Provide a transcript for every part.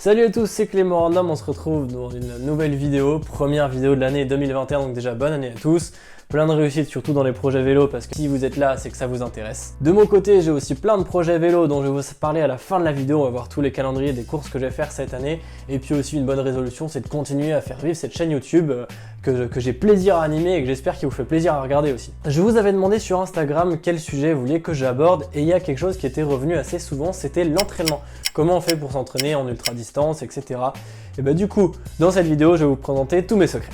Salut à tous, c'est Clément Random, on se retrouve dans une nouvelle vidéo, première vidéo de l'année 2021, donc déjà bonne année à tous. Plein de réussite, surtout dans les projets vélo, parce que si vous êtes là, c'est que ça vous intéresse. De mon côté, j'ai aussi plein de projets vélo dont je vais vous parler à la fin de la vidéo. On va voir tous les calendriers des courses que je vais faire cette année. Et puis aussi une bonne résolution, c'est de continuer à faire vivre cette chaîne YouTube que j'ai plaisir à animer et que j'espère qu'il vous fait plaisir à regarder aussi. Je vous avais demandé sur Instagram quel sujet vous vouliez que j'aborde, et il y a quelque chose qui était revenu assez souvent, c'était l'entraînement. Comment on fait pour s'entraîner en ultra distance, etc. Et bah du coup, dans cette vidéo, je vais vous présenter tous mes secrets.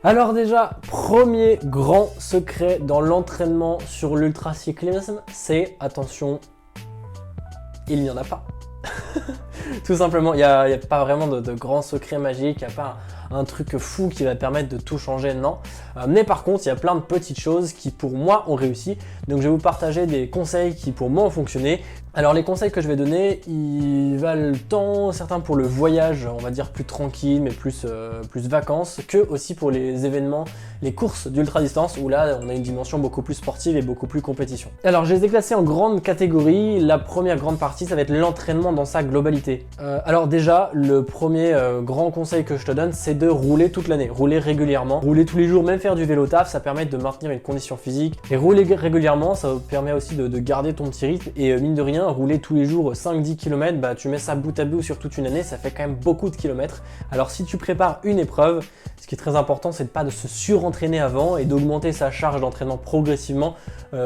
Alors déjà, premier grand secret dans l'entraînement sur l'ultracyclisme, c'est, attention, il n'y en a pas. Tout simplement, il n'y a pas vraiment de grands secrets magiques, il n'y a pas un truc fou qui va permettre de tout changer, non. Mais par contre, il y a plein de petites choses qui pour moi ont réussi. Donc je vais vous partager des conseils qui pour moi ont fonctionné. Alors les conseils que je vais donner, ils valent tant certains pour le voyage, on va dire plus tranquille, mais plus vacances, que aussi pour les événements, les courses d'ultra distance, où là on a une dimension beaucoup plus sportive et beaucoup plus compétition. Alors je les ai classés en grandes catégories. La première grande partie, ça va être l'entraînement dans sa globalité. Alors déjà, le premier grand conseil que je te donne, c'est de rouler toute l'année, rouler régulièrement, rouler tous les jours, même faire du vélo taf, ça permet de maintenir une condition physique. Et rouler régulièrement, ça permet aussi de garder ton petit rythme, et mine de rien, rouler tous les jours 5-10 km, bah tu mets ça bout à bout sur toute une année, ça fait quand même beaucoup de kilomètres. Alors si tu prépares une épreuve, ce qui est très important, c'est de pas de se surentraîner avant et d'augmenter sa charge d'entraînement progressivement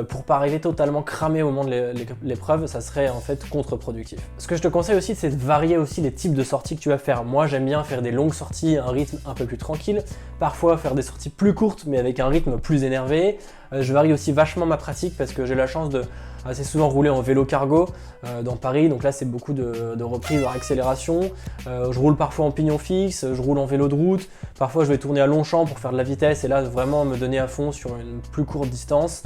pour pas arriver totalement cramé au moment de l'épreuve, ça serait en fait contre-productif. Ce que je te conseille aussi, c'est de varier aussi les types de sorties que tu vas faire. Moi, j'aime bien faire des longues sorties, un rythme un peu plus tranquille, parfois faire des sorties plus courtes mais avec un rythme plus énervé. Je varie aussi vachement ma pratique parce que j'ai la chance de assez souvent rouler en vélo cargo dans Paris, donc là c'est beaucoup de reprises par accélération. Je roule parfois en pignon fixe, je roule en vélo de route, parfois je vais tourner à Longchamp pour faire de la vitesse et là vraiment me donner à fond sur une plus courte distance.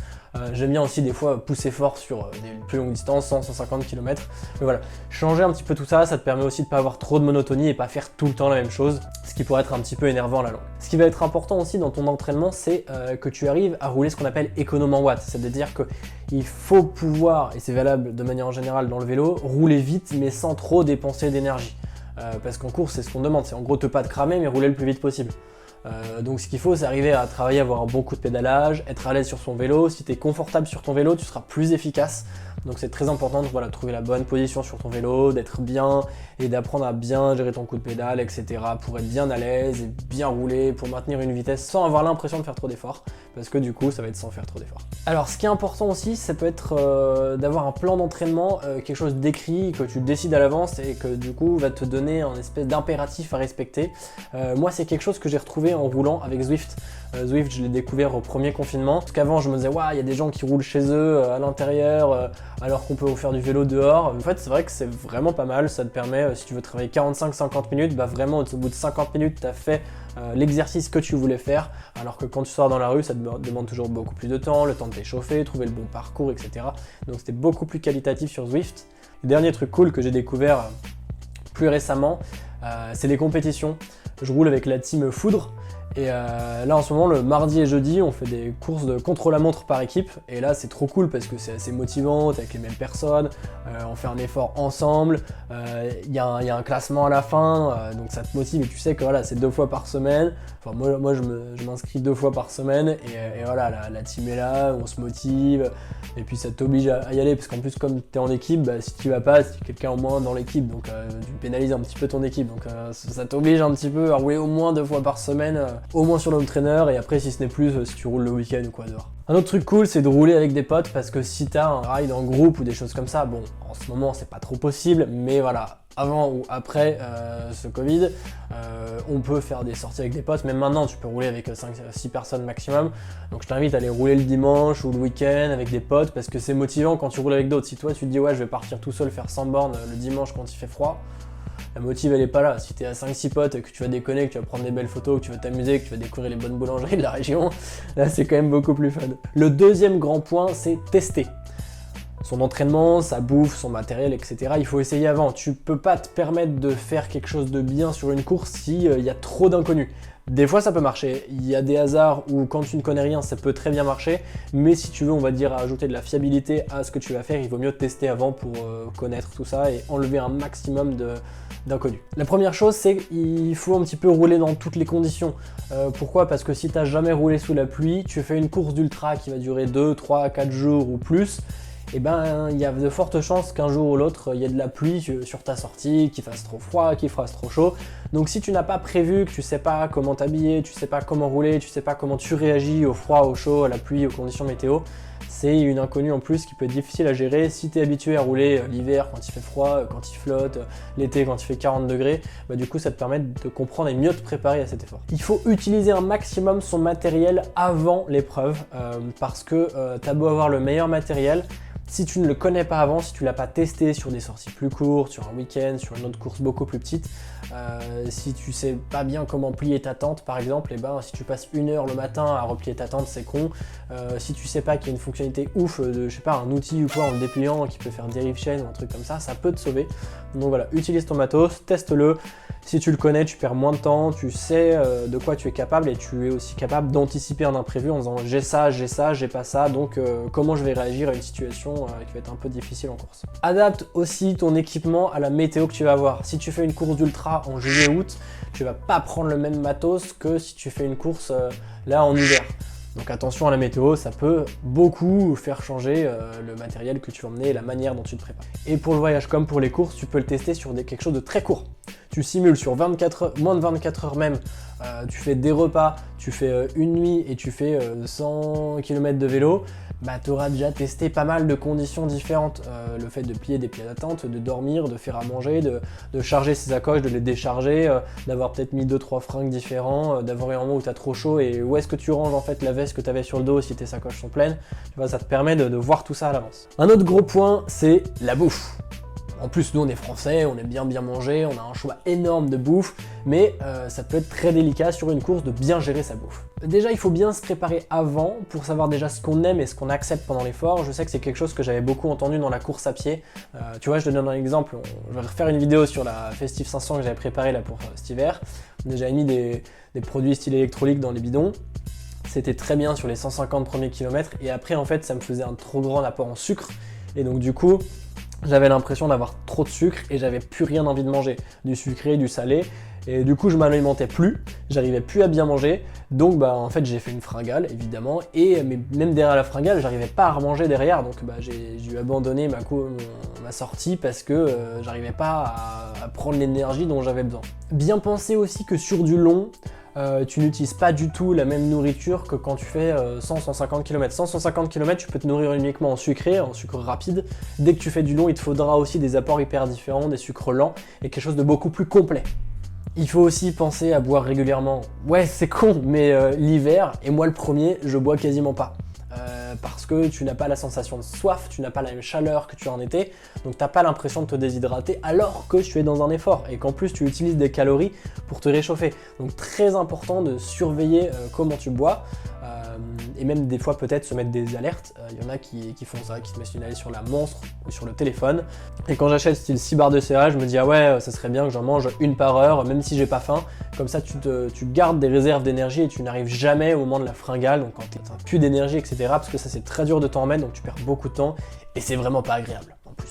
J'aime bien aussi des fois pousser fort sur des plus longues distances, 100-150 km. Mais voilà, changer un petit peu tout ça, ça te permet aussi de ne pas avoir trop de monotonie et pas faire tout le temps la même chose, ce qui pourrait être un petit peu énervant à la longue. Ce qui va être important aussi dans ton entraînement, c'est que tu arrives à rouler ce qu'on appelle économe en watts. C'est-à-dire qu'il faut pouvoir, et c'est valable de manière générale dans le vélo, rouler vite mais sans trop dépenser d'énergie. Parce qu'en course, c'est ce qu'on demande, c'est en gros pas te cramer mais rouler le plus vite possible. Donc ce qu'il faut, c'est arriver à travailler, avoir un bon coup de pédalage, être à l'aise sur son vélo. Si tu es confortable sur ton vélo, tu seras plus efficace. Donc c'est très important de trouver la bonne position sur ton vélo, d'être bien et d'apprendre à bien gérer ton coup de pédale, etc. pour être bien à l'aise et bien rouler, pour maintenir une vitesse sans avoir l'impression de faire trop d'efforts, parce que du coup ça va être sans faire trop d'efforts. Alors ce qui est important aussi, ça peut être d'avoir un plan d'entraînement, quelque chose d'écrit que tu décides à l'avance et que du coup va te donner un espèce d'impératif à respecter. Moi c'est quelque chose que j'ai retrouvé en roulant avec Zwift. Zwift, je l'ai découvert au premier confinement, parce qu'avant je me disais ouais, il y a des gens qui roulent chez eux à l'intérieur alors qu'on peut faire du vélo dehors. En fait c'est vrai que c'est vraiment pas mal, ça te permet, si tu veux travailler 45-50 minutes, bah vraiment au bout de 50 minutes tu as fait l'exercice que tu voulais faire, alors que quand tu sors dans la rue ça te demande toujours beaucoup plus de temps, le temps de t'échauffer, trouver le bon parcours, etc. Donc c'était beaucoup plus qualitatif sur Zwift. Le dernier truc cool que j'ai découvert plus récemment, c'est les compétitions. Je roule avec la team Foudre. Et là en ce moment, le mardi et jeudi, on fait des courses de contre-la-montre par équipe. Et là c'est trop cool parce que c'est assez motivant, t'es avec les mêmes personnes, on fait un effort ensemble, il y a un classement à la fin, donc ça te motive et tu sais que voilà, c'est 2 fois par semaine. Enfin moi je m'inscris 2 fois par semaine et voilà, la team est là, on se motive et puis ça t'oblige à y aller parce qu'en plus comme t'es en équipe, bah, si tu vas pas, c'est quelqu'un au moins dans l'équipe, donc tu pénalises un petit peu ton équipe, donc ça t'oblige un petit peu à rouler au moins 2 fois par semaine. Au moins sur le home trainer, et après si ce n'est plus, si tu roules le week-end ou quoi dehors. Un autre truc cool, c'est de rouler avec des potes, parce que si t'as un ride en groupe ou des choses comme ça, bon, en ce moment c'est pas trop possible, mais voilà, avant ou après ce Covid, on peut faire des sorties avec des potes, même maintenant tu peux rouler avec 5-6 personnes maximum, donc je t'invite à aller rouler le dimanche ou le week-end avec des potes, parce que c'est motivant quand tu roules avec d'autres. Si toi tu te dis ouais je vais partir tout seul faire 100 bornes le dimanche quand il fait froid, la motive elle est pas là. Si t'es à 5-6 potes, que tu vas déconner, que tu vas prendre des belles photos, que tu vas t'amuser, que tu vas découvrir les bonnes boulangeries de la région, là c'est quand même beaucoup plus fun. Le deuxième grand point, c'est tester. son entraînement, sa bouffe, son matériel, etc. Il faut essayer avant. Tu peux pas te permettre de faire quelque chose de bien sur une course si y a trop d'inconnus. Des fois ça peut marcher, il y a des hasards où quand tu ne connais rien ça peut très bien marcher, mais si tu veux on va dire ajouter de la fiabilité à ce que tu vas faire, il vaut mieux tester avant pour connaître tout ça et enlever un maximum d'inconnus. La première chose c'est qu'il faut un petit peu rouler dans toutes les conditions. Pourquoi? Parce que si tu n'as jamais roulé sous la pluie, tu fais une course d'ultra qui va durer 2, 3, 4 jours ou plus, et ben il y a de fortes chances qu'un jour ou l'autre il y ait de la pluie sur ta sortie, qu'il fasse trop froid, qu'il fasse trop chaud. Donc si tu n'as pas prévu, que tu sais pas comment t'habiller, tu sais pas comment rouler, tu sais pas comment tu réagis au froid, au chaud, à la pluie, aux conditions météo, c'est une inconnue en plus qui peut être difficile à gérer. Si tu es habitué à rouler l'hiver quand il fait froid, quand il flotte, l'été quand il fait 40 degrés, bah du coup ça te permet de comprendre et mieux te préparer à cet effort. Il faut utiliser un maximum son matériel avant l'épreuve parce que t'as beau avoir le meilleur matériel, si tu ne le connais pas avant, si tu ne l'as pas testé sur des sorties plus courtes, sur un week-end, sur une autre course beaucoup plus petite, si tu sais pas bien comment plier ta tente par exemple, et ben si tu passes 1 heure le matin à replier ta tente, c'est con. Si tu sais pas qu'il y a une fonctionnalité ouf de, je sais pas, un outil ou quoi en le dépliant qui peut faire dérive chaîne ou un truc comme ça peut te sauver. Donc voilà, utilise ton matos, teste-le. Si tu le connais, tu perds moins de temps, tu sais de quoi tu es capable et tu es aussi capable d'anticiper un imprévu en disant j'ai ça, j'ai pas ça, donc comment je vais réagir à une situation qui va être un peu difficile en course. Adapte aussi ton équipement à la météo que tu vas avoir. Si tu fais une course d'ultra en juillet-août, tu vas pas prendre le même matos que si tu fais une course là en hiver. Donc attention à la météo, ça peut beaucoup faire changer le matériel que tu vas emmener et la manière dont tu te prépares. Et pour le voyage comme pour les courses, tu peux le tester sur quelque chose de très court. Tu simules sur 24 heures, moins de 24 heures même, tu fais des repas, tu fais une nuit et tu fais 100 km de vélo, bah, tu auras déjà testé pas mal de conditions différentes. Le fait de plier des pieds d'attente, de dormir, de faire à manger, de charger ses sacoches, de les décharger, d'avoir peut-être mis 2-3 fringues différents, d'avoir eu un moment où tu as trop chaud et où est-ce que tu ranges en fait la veste que tu avais sur le dos si tes sacoches sont pleines. Tu vois, ça te permet de voir tout ça à l'avance. Un autre gros point, c'est la bouffe. En plus, nous on est français, on aime bien manger, on a un choix énorme de bouffe, mais ça peut être très délicat sur une course de bien gérer sa bouffe. Déjà, il faut bien se préparer avant pour savoir déjà ce qu'on aime et ce qu'on accepte pendant l'effort. Je sais que c'est quelque chose que j'avais beaucoup entendu dans la course à pied. Tu vois, je te donne un exemple, je vais refaire une vidéo sur la Festive 500 que j'avais préparée là pour cet hiver. J'avais mis des produits style électrolyte dans les bidons. C'était très bien sur les 150 premiers kilomètres et après en fait ça me faisait un trop grand apport en sucre et donc du coup j'avais l'impression d'avoir trop de sucre et j'avais plus rien envie de manger, du sucré, du salé, et du coup je m'alimentais plus, j'arrivais plus à bien manger, donc bah en fait j'ai fait une fringale évidemment, mais même derrière la fringale j'arrivais pas à remanger derrière, donc bah j'ai dû abandonner ma sortie parce que j'arrivais pas à prendre l'énergie dont j'avais besoin. Bien penser aussi que sur du long, tu n'utilises pas du tout la même nourriture que quand tu fais 100-150 km. 100-150 km, tu peux te nourrir uniquement en sucré, en sucre rapide. Dès que tu fais du long, il te faudra aussi des apports hyper différents, des sucres lents et quelque chose de beaucoup plus complet. Il faut aussi penser à boire régulièrement. Ouais, c'est con, mais l'hiver, et moi le premier, je bois quasiment pas. Parce que tu n'as pas la sensation de soif, tu n'as pas la même chaleur que tu as en été, donc tu n'as pas l'impression de te déshydrater alors que tu es dans un effort et qu'en plus tu utilises des calories pour te réchauffer. Donc très important de surveiller comment tu bois et même des fois peut-être se mettre des alertes. Il y en a qui font ça, qui se mettent une alerte sur la montre ou sur le téléphone. Et quand j'achète style 6 barres de céréales, je me dis ah ouais, ça serait bien que j'en mange une par heure, même si j'ai pas faim. Comme ça tu gardes des réserves d'énergie et tu n'arrives jamais au moment de la fringale, donc quand tu n'as plus d'énergie, etc. Parce que ça c'est très dur de t'en remettre, donc tu perds beaucoup de temps et c'est vraiment pas agréable en plus.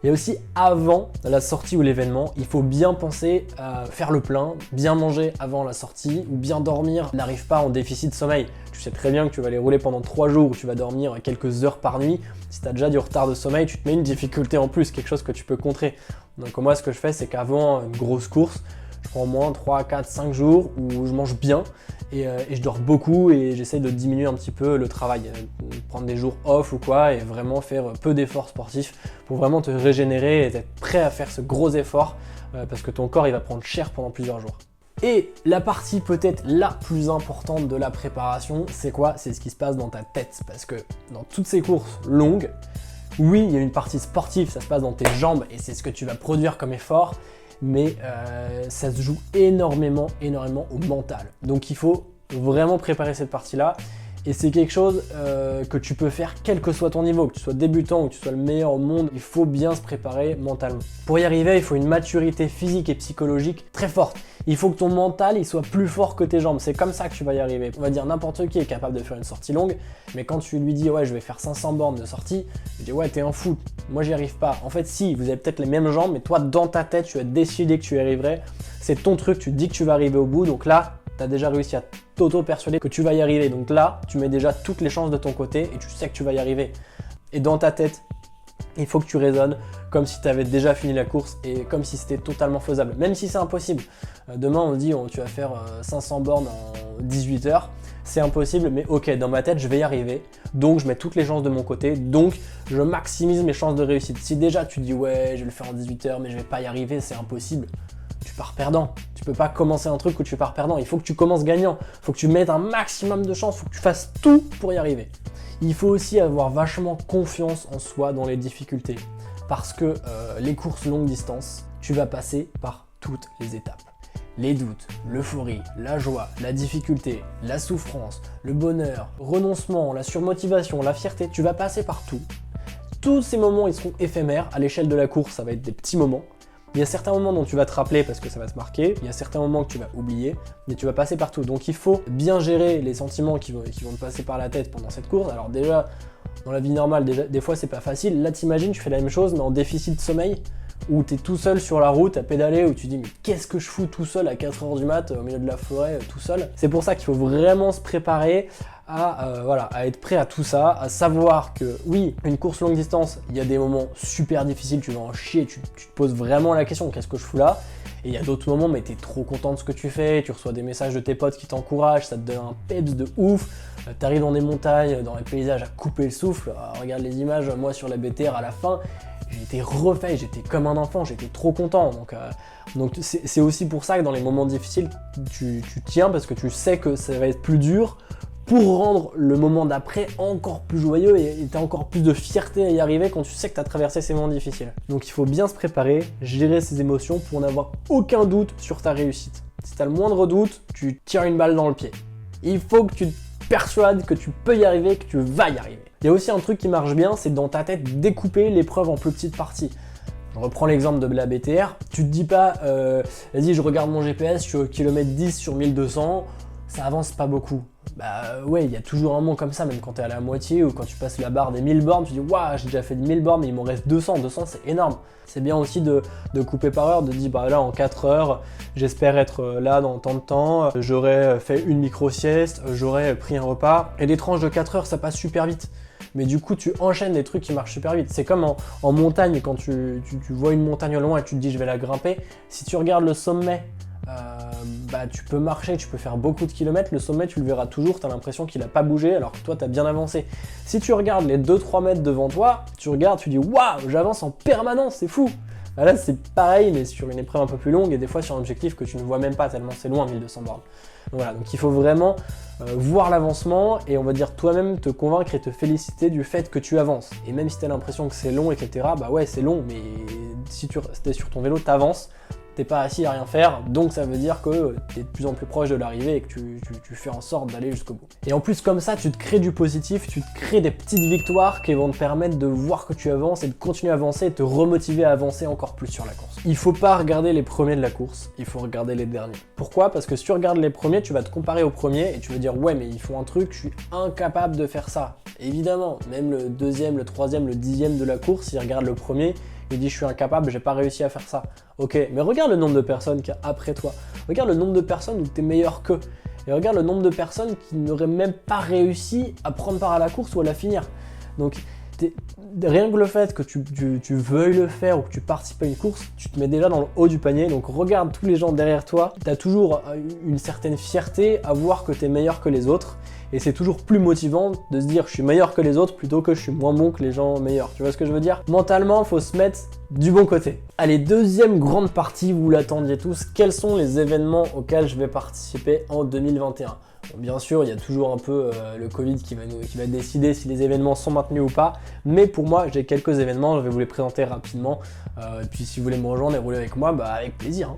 Et aussi avant la sortie ou l'événement, il faut bien penser à faire le plein, bien manger avant la sortie ou bien dormir. N'arrive pas en déficit de sommeil. Tu sais très bien que tu vas aller rouler pendant 3 jours où tu vas dormir quelques heures par nuit. Si tu as déjà du retard de sommeil, tu te mets une difficulté en plus, quelque chose que tu peux contrer. Donc moi ce que je fais c'est qu'avant une grosse course, je prends au moins 3, 4, 5 jours où je mange bien et je dors beaucoup et j'essaie de diminuer un petit peu le travail, prendre des jours off ou quoi et vraiment faire peu d'efforts sportifs pour vraiment te régénérer et être prêt à faire ce gros effort parce que ton corps il va prendre cher pendant plusieurs jours. Et la partie peut-être la plus importante de la préparation, c'est quoi? C'est ce qui se passe dans ta tête parce que dans toutes ces courses longues, oui il y a une partie sportive, ça se passe dans tes jambes et c'est ce que tu vas produire comme effort, mais ça se joue énormément au mental. Donc il faut vraiment préparer cette partie-là. Et c'est quelque chose que tu peux faire quel que soit ton niveau, que tu sois débutant ou que tu sois le meilleur au monde, il faut bien se préparer mentalement. Pour y arriver, il faut une maturité physique et psychologique très forte. Il faut que ton mental il soit plus fort que tes jambes, c'est comme ça que tu vas y arriver. On va dire n'importe qui est capable de faire une sortie longue, mais quand tu lui dis ouais je vais faire 500 bornes de sortie, il dit ouais t'es un fou, moi j'y arrive pas. En fait si, vous avez peut-être les mêmes jambes, mais toi dans ta tête tu as décidé que tu y arriverais, c'est ton truc, tu te dis que tu vas arriver au bout, donc là tu as déjà réussi à t'auto-persuader que tu vas y arriver. Donc là, tu mets déjà toutes les chances de ton côté et tu sais que tu vas y arriver. Et dans ta tête, il faut que tu raisonnes comme si tu avais déjà fini la course et comme si c'était totalement faisable, même si c'est impossible. Demain, on dit tu vas faire 500 bornes en 18 heures. C'est impossible, mais ok, dans ma tête, je vais y arriver. Donc, je mets toutes les chances de mon côté. Donc, je maximise mes chances de réussite. Si déjà tu dis ouais, je vais le faire en 18 heures, mais je vais pas y arriver, c'est impossible. Tu pars perdant. Tu peux pas commencer un truc où tu pars perdant. Il faut que tu commences gagnant. Il faut que tu mettes un maximum de chance. Il faut que tu fasses tout pour y arriver. Il faut aussi avoir vachement confiance en soi dans les difficultés. Parce que les courses longue distance, tu vas passer par toutes les étapes. Les doutes, l'euphorie, la joie, la difficulté, la souffrance, le bonheur, le renoncement, la surmotivation, la fierté, tu vas passer par tout. Tous ces moments, ils seront éphémères. À l'échelle de la course, ça va être des petits moments. Il y a certains moments dont tu vas te rappeler parce que ça va te marquer, il y a certains moments que tu vas oublier, mais tu vas passer partout. Donc il faut bien gérer les sentiments qui vont te passer par la tête pendant cette course. Alors déjà, dans la vie normale, des fois c'est pas facile. Là t'imagines, tu fais la même chose mais en déficit de sommeil, où tu es tout seul sur la route à pédaler, où tu dis mais qu'est-ce que je fous tout seul à 4h du mat au milieu de la forêt tout seul. C'est pour ça qu'il faut vraiment se préparer à être prêt à tout ça, à savoir que oui, une course longue distance, il y a des moments super difficiles, tu vas en chier, tu te poses vraiment la question qu'est-ce que je fous là, et il y a d'autres moments mais tu es trop content de ce que tu fais, tu reçois des messages de tes potes qui t'encouragent, ça te donne un peps de ouf, tu arrives dans des montagnes, dans les paysages à couper le souffle, regarde les images, moi sur la BTR à la fin, j'ai été refait, j'étais comme un enfant, j'étais trop content. Donc c'est aussi pour ça que dans les moments difficiles, tu tiens parce que tu sais que ça va être plus dur pour rendre le moment d'après encore plus joyeux et tu as encore plus de fierté à y arriver quand tu sais que tu as traversé ces moments difficiles. Donc il faut bien se préparer, gérer ses émotions pour n'avoir aucun doute sur ta réussite. Si tu as le moindre doute, tu tires une balle dans le pied. Il faut que tu te persuades que tu peux y arriver, que tu vas y arriver. Il y a aussi un truc qui marche bien, c'est dans ta tête découper l'épreuve en plus petites parties. Je reprends l'exemple de la BTR, tu te dis pas vas-y je regarde mon GPS, je suis au kilomètre 10 sur 1200, ça avance pas beaucoup. Bah ouais, il y a toujours un moment comme ça, même quand tu es à la moitié ou quand tu passes la barre des 1000 bornes, tu dis waouh, j'ai déjà fait 1000 bornes mais il m'en reste 200, c'est énorme. C'est bien aussi de couper par heure, de dire bah là en 4 heures, j'espère être là dans tant de temps, j'aurais fait une micro-sieste, j'aurais pris un repas. Et des tranches de 4 heures, ça passe super vite. Mais du coup, tu enchaînes des trucs qui marchent super vite. C'est comme en montagne, quand tu vois une montagne au loin et tu te dis je vais la grimper. Si tu regardes le sommet, tu peux marcher, tu peux faire beaucoup de kilomètres. Le sommet, tu le verras toujours, tu as l'impression qu'il n'a pas bougé alors que toi, tu as bien avancé. Si tu regardes les 2-3 mètres devant toi, tu regardes, tu dis waouh, j'avance en permanence, c'est fou. Là, c'est pareil, mais sur une épreuve un peu plus longue et des fois sur un objectif que tu ne vois même pas tellement c'est loin, 1200 bornes. Donc voilà, donc il faut vraiment voir l'avancement et on va dire toi-même te convaincre et te féliciter du fait que tu avances. Et même si tu as l'impression que c'est long, etc., bah ouais, c'est long, mais si tu restes sur ton vélo, t'avances. T'es pas assis à rien faire, donc ça veut dire que t'es de plus en plus proche de l'arrivée et que tu fais en sorte d'aller jusqu'au bout. Et en plus comme ça, tu te crées du positif, tu te crées des petites victoires qui vont te permettre de voir que tu avances et de continuer à avancer et te remotiver à avancer encore plus sur la course. Il faut pas regarder les premiers de la course, il faut regarder les derniers. Pourquoi? Parce que si tu regardes les premiers, tu vas te comparer aux premiers et tu vas dire ouais mais ils font un truc, je suis incapable de faire ça. Évidemment, même le deuxième, le troisième, le 10e de la course, il regarde le premier, il dit je suis incapable, j'ai pas réussi à faire ça. Ok, mais regarde le nombre de personnes qu'il y a après toi. Regarde le nombre de personnes où tu es meilleur qu'eux. Et regarde le nombre de personnes qui n'auraient même pas réussi à prendre part à la course ou à la finir. Donc rien que le fait que tu veuilles le faire ou que tu participes à une course, tu te mets déjà dans le haut du panier. Donc regarde tous les gens derrière toi. Tu as toujours une certaine fierté à voir que tu es meilleur que les autres. Et c'est toujours plus motivant de se dire je suis meilleur que les autres plutôt que je suis moins bon que les gens meilleurs. Tu vois ce que je veux dire? Mentalement, il faut se mettre du bon côté. Allez, deuxième grande partie, vous l'attendiez tous. Quels sont les événements auxquels je vais participer en 2021? Bon, bien sûr, il y a toujours un peu le Covid qui va décider si les événements sont maintenus ou pas. Mais pour moi, j'ai quelques événements, je vais vous les présenter rapidement. Et puis si vous voulez me rejoindre et rouler avec moi, bah avec plaisir.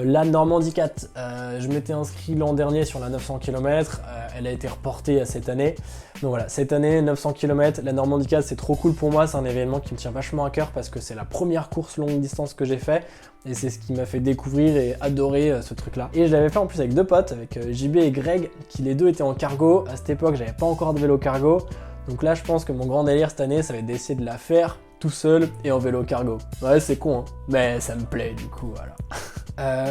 La Normandie 4, je m'étais inscrit l'an dernier sur la 900 km, elle a été reportée à cette année. Donc voilà, cette année, 900 km, la Normandie 4, c'est trop cool pour moi, c'est un événement qui me tient vachement à cœur parce que c'est la première course longue distance que j'ai fait et c'est ce qui m'a fait découvrir et adorer ce truc-là. Et je l'avais fait en plus avec deux potes, avec JB et Greg, qui les deux étaient en cargo. À cette époque, j'avais pas encore de vélo cargo, donc là, je pense que mon grand délire cette année, ça va être d'essayer de la faire tout seul et en vélo cargo. Ouais, c'est con, hein, mais ça me plaît du coup, voilà.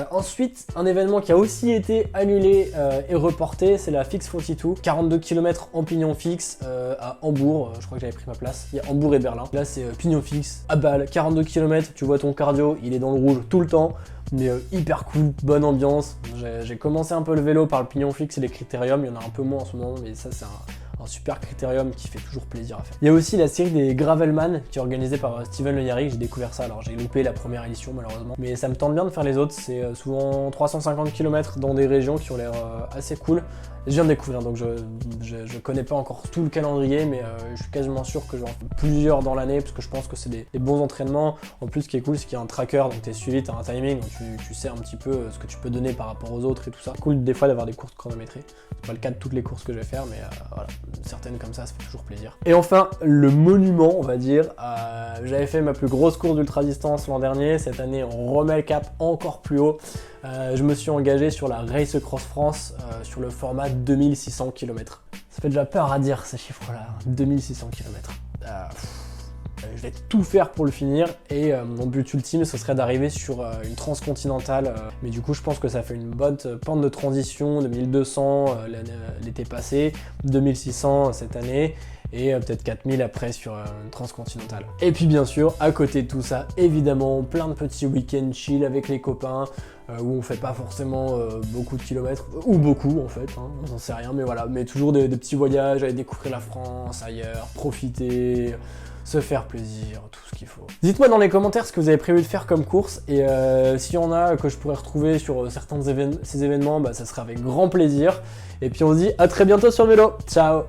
Ensuite, un événement qui a aussi été annulé et reporté, c'est la Fix 42, 42 km en pignon fixe à Hambourg, je crois que j'avais pris ma place, il y a Hambourg et Berlin. Là c'est pignon fixe, à balle, 42 km, tu vois ton cardio, il est dans le rouge tout le temps, mais hyper cool, bonne ambiance. J'ai commencé un peu le vélo par le pignon fixe et les critériums, il y en a un peu moins en ce moment, mais ça c'est un super critérium qui fait toujours plaisir à faire. Il y a aussi la série des Gravelman qui est organisée par Steven Le Yarrick, j'ai découvert ça, alors j'ai loupé la première édition malheureusement, mais ça me tente bien de faire les autres, c'est souvent 350 km dans des régions qui ont l'air assez cool. Je viens de découvrir, donc je connais pas encore tout le calendrier, mais je suis quasiment sûr que je vais en faire plusieurs dans l'année, parce que je pense que c'est des bons entraînements. En plus, ce qui est cool, c'est qu'il y a un tracker, donc tu es suivi, tu as un timing, donc tu sais un petit peu ce que tu peux donner par rapport aux autres et tout ça. C'est cool des fois d'avoir des courses chronométrées. C'est pas le cas de toutes les courses que je vais faire, mais voilà, certaines comme ça fait toujours plaisir. Et enfin, le monument, on va dire, j'avais fait ma plus grosse course d'ultra distance l'an dernier, cette année on remet le cap encore plus haut. Je me suis engagé sur la Race Across France sur le format 2600 km. Ça fait déjà peur à dire ces chiffres-là, 2600 km. Je vais tout faire pour le finir et mon but ultime ce serait d'arriver sur une transcontinentale. Mais du coup je pense que ça fait une bonne pente de transition de 1200 l'été passé, 2600 cette année et peut-être 4000 après sur une transcontinentale. Et puis bien sûr, à côté de tout ça, évidemment, plein de petits week-ends chill avec les copains où on fait pas forcément beaucoup de kilomètres, ou beaucoup en fait, hein, on n'en sait rien, mais voilà, mais toujours des petits voyages, aller découvrir la France, ailleurs, profiter, se faire plaisir, tout ce qu'il faut. Dites-moi dans les commentaires ce que vous avez prévu de faire comme course et s'il y en a que je pourrais retrouver sur certains ces événements, bah, ça serait avec grand plaisir. Et puis on se dit à très bientôt sur le vélo, ciao!